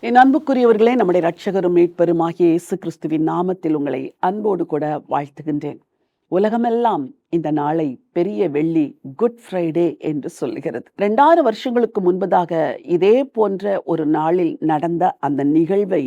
என் அன்புக்குரியவர்களே, நம்முடைய இரட்சகரும் மீட்பெருமாகிய இயேசு கிறிஸ்துவின் நாமத்தில் உங்களை அன்போடு கூட வாழ்த்துகின்றேன். உலகமெல்லாம் இந்த நாளை பெரிய வெள்ளி குட் ஃப்ரைடே என்று சொல்லுகிறது. 2000 வருஷங்களுக்கு முன்பதாக இதே போன்ற ஒரு நாளில் நடந்த அந்த நிகழ்வை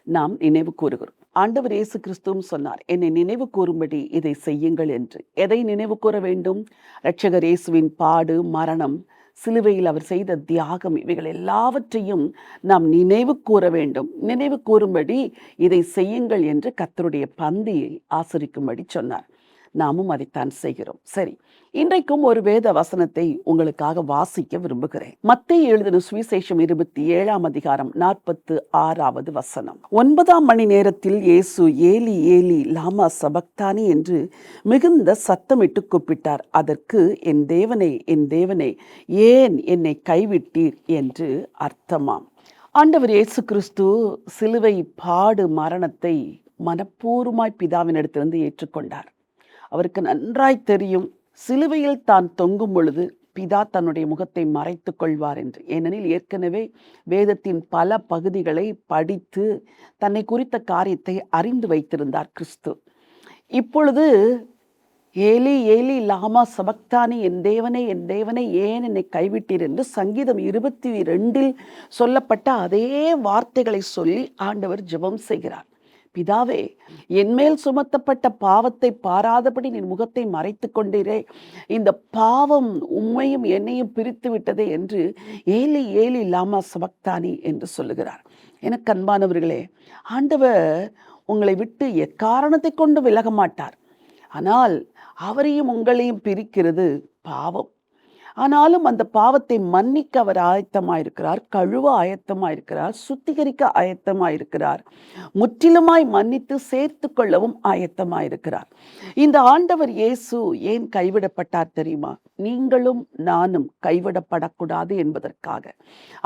நாம் நினைவு கூறுகிறோம். ஆண்டவர் இயேசு கிறிஸ்துவும் சொன்னார், என்னை நினைவு கூறும்படி இதை செய்யுங்கள் என்று. எதை நினைவு கூற வேண்டும்? இரட்சகர் இயேசுவின் பாடு, மரணம், சிலுவையில் அவர் செய்த தியாகம், இவைகள் எல்லாவற்றையும் நாம் நினைவு கூற வேண்டும். நினைவு கூறும்படி இதை செய்யுங்கள் என்று கர்த்தருடைய பந்தியை ஆசரிக்கும்படி சொன்னார். நாமும் அதைத்தான் செய்கிறோம். சரி, இன்றைக்கும் ஒரு வேத வசனத்தை உங்களுக்காக வாசிக்க விரும்புகிறேன். மத்தேயு எழுதின சுவிசேஷம் 27ஆம் அதிகாரம் 46வது வசனம். 9ஆம் மணி நேரத்தில் இயேசு ஏலி ஏலி லாமா சபக்தானி என்று மிகுந்த சத்தமிட்டு கூப்பிட்டார். அதற்கு, என் தேவனே, என் தேவனே, ஏன் என்னை கைவிட்டீர் என்று அர்த்தமாம். ஆண்டவர் இயேசு கிறிஸ்து சிலுவை பாடு மரணத்தை மனப்பூர்வமாய் பிதாவினிடத்திலிருந்து ஏற்றுக்கொண்டார். அவருக்கு நன்றாய் தெரியும், சிலுவையில் தான் தொங்கும் பொழுது பிதா தன்னுடைய முகத்தை மறைத்து கொள்வார் என்று. ஏனெனில் ஏற்கனவே வேதத்தின் பல பகுதிகளை படித்து தன்னை குறித்த காரியத்தை அறிந்து வைத்திருந்தார் கிறிஸ்து. இப்பொழுது ஏலி ஏலி லாமா சபக்தானி, என் தேவனே, என் தேவனே, ஏன் என்னை கைவிட்டீர் என்று சங்கீதம் 22 சொல்லப்பட்ட அதே வார்த்தைகளை சொல்லி ஆண்டவர் ஜெபம் செய்கிறார். பிதாவே, என்மேல் சுமத்தப்பட்ட பாவத்தை பாராதபடி நீ முகத்தை மறைத்து கொண்டீரே, இந்த பாவம் உம்மையும் என்னையும் பிரித்து விட்டதே என்று ஏலி ஏலி லாமா சபக்தானி என்று சொல்லுகிறார். எனக்கு அன்பானவர்களே, ஆண்டவர் உங்களை விட்டு எக்காரணத்தை கொண்டு விலக மாட்டார். ஆனால் அவரையும் உங்களையும் பிரிக்கிறது பாவம். ஆனாலும் அந்த பாவத்தை மன்னிக்க அவர் ஆயத்தமாயிருக்கிறார், கழுவ ஆயத்தமாயிருக்கிறார், சுத்திகரிக்க ஆயத்தமாயிருக்கிறார், முற்றிலுமாய் மன்னித்து சேர்த்து கொள்ளவும் ஆயத்தமாயிருக்கிறார். இந்த ஆண்டவர் இயேசு ஏன் கைவிடப்பட்டார் தெரியுமா? நீங்களும் நானும் கைவிடப்படக்கூடாது என்பதற்காக.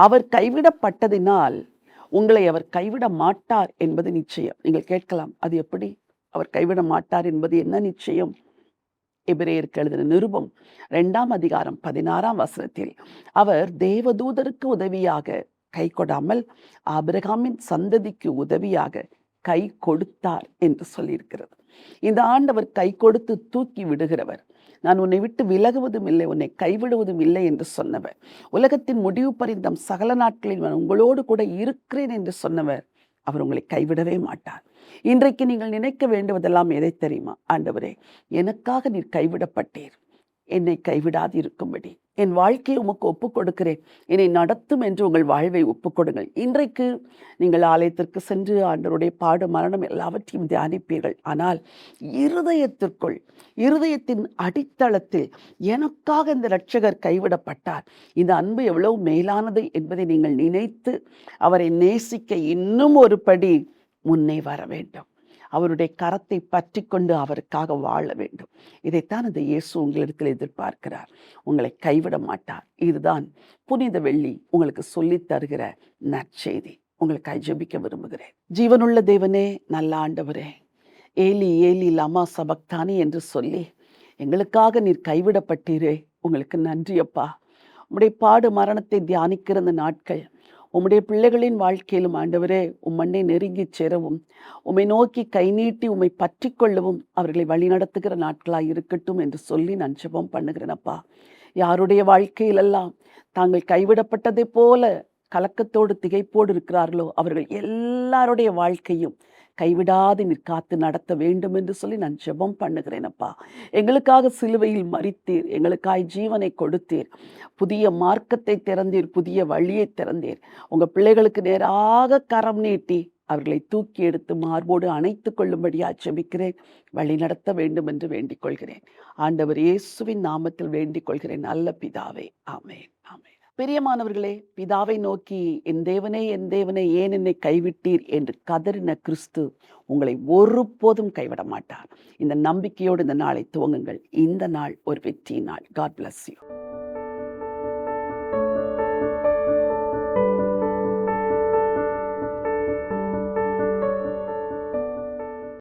அவர் கைவிடப்பட்டதினால் உங்களை அவர் கைவிட மாட்டார் என்பது நிச்சயம். நீங்கள் கேட்கலாம், அது எப்படி அவர் கைவிட மாட்டார் என்பது என்ன நிச்சயம்? எபிரேயருக்கு எழுதின நிருபம் 2ஆம் அதிகாரம் 16ஆம் வசனத்தில், அவர் தேவதூதருக்கு உதவியாக கை கொடாமல் ஆபிரகாமின் சந்ததிக்கு உதவியாக கை கொடுத்தார் என்று சொல்லியிருக்கிறது. இந்த ஆண்டவர் கை கொடுத்து தூக்கி விடுகிறவர். நான் உன்னை விட்டு விலகுவதும் இல்லை, உன்னை கைவிடுவதும் இல்லை என்று சொன்னவர். உலகத்தின் முடிவு பரிந்தம் சகல நாட்களில் நான் உங்களோடு கூட இருக்கிறேன் என்று சொன்னவர். அவர் உங்களை கைவிடவே மாட்டார். இன்றைக்கு நீங்கள் நினைக்க வேண்டுவதெல்லாம் எதை தெரியுமா? ஆண்டவரே, எனக்காக நீர் கைவிடப்பட்டீர், என்னை கைவிடாது இருக்கும்படி என் வாழ்க்கையை உமக்கு ஒப்புக் கொடுக்கிறேன், என்னை நடத்தும் என்று உங்கள் வாழ்வை ஒப்புக் கொடுங்கள். இன்றைக்கு நீங்கள் ஆலயத்திற்கு சென்று ஆண்டவருடைய பாடு மரணம் எல்லாவற்றையும் தியானிப்பீர்கள். ஆனால் இருதயத்திற்குள், இருதயத்தின் அடித்தளத்தில், எனக்காக இந்த இரட்சகர் கைவிடப்பட்டார், இந்த அன்பு எவ்வளவு மேலானது என்பதை நீங்கள் நினைத்து அவரை நேசிக்க இன்னும் ஒரு படி முன்னே வர வேண்டும். அவருடைய கரத்தை பற்றி கொண்டு அவருக்காக வாழ வேண்டும். இதைத்தான் அந்த இயேசு உங்களிடத்தில் எதிர்பார்க்கிறார். உங்களை கைவிட மாட்டார். இதுதான் புனித வெள்ளி உங்களுக்கு சொல்லித் தருகிற நற்செய்தி. உங்களுக்கு ஜெபிக்க விரும்புகிறேன். ஜீவனுள்ள தேவனே, நல்ல ஆண்டவரே, ஏலி ஏலி லாமா சபக்தானி என்று சொல்லி எங்களுக்காக நீர் கைவிடப்பட்டீரே, உங்களுக்கு நன்றி அப்பா. உம்முடைய பாடு மரணத்தை தியானிக்கிற அந்த நாட்கள் உம்முடைய பிள்ளைகளின் வாழ்க்கையிலும் ஆண்டவரே, உம்மண்ணை நெருங்கி சேரவும், உம்மை நோக்கி கை நீட்டி உம்மை பற்றி கொள்ளவும் அவர்களை வழிநடத்துகிற நாட்களாக இருக்கட்டும் என்று சொல்லி நான் ஜெபம் பண்ணுகிறேனப்பா. யாருடைய வாழ்க்கையிலெல்லாம் தாங்கள் கைவிடப்பட்டதை போல கலக்கத்தோடு திகைப்போடு இருக்கிறார்களோ, அவர்கள் எல்லாருடைய வாழ்க்கையும் கைவிடாது நீர் காத்து நடத்த வேண்டும் என்று சொல்லி நான் ஜெபம் பண்ணுகிறேனப்பா. எங்களுக்காக சிலுவையில் மரித்தீர், எங்களுக்காய் ஜீவனை கொடுத்தீர், புதிய மார்க்கத்தை திறந்தீர், புதிய வழியை திறந்தீர். உங்கள் பிள்ளைகளுக்கு நேராக கரம் நீட்டி அவர்களை தூக்கி எடுத்து மார்போடு அணைத்து கொள்ளும்படியா ஜெபிக்கிறேன். வழி நடத்த வேண்டும் என்று வேண்டிக் கொள்கிறேன். ஆண்டவர் இயேசுவின் நாமத்தில் வேண்டிக் கொள்கிறேன் நல்ல பிதாவே, ஆமென், ஆமென். பிரியமானவர்களே, பிதாவை நோக்கி என் தேவனே, என் தேவனே, ஏன் என்னை கைவிட்டீர் என்று கதறின கிறிஸ்து உங்களை ஒருபோதும் கைவிட மாட்டார். இந்த நம்பிக்கையோடு இந்த நாளை துவங்குங்கள். இந்த நாள் ஒரு வெற்றி நாள். God bless you.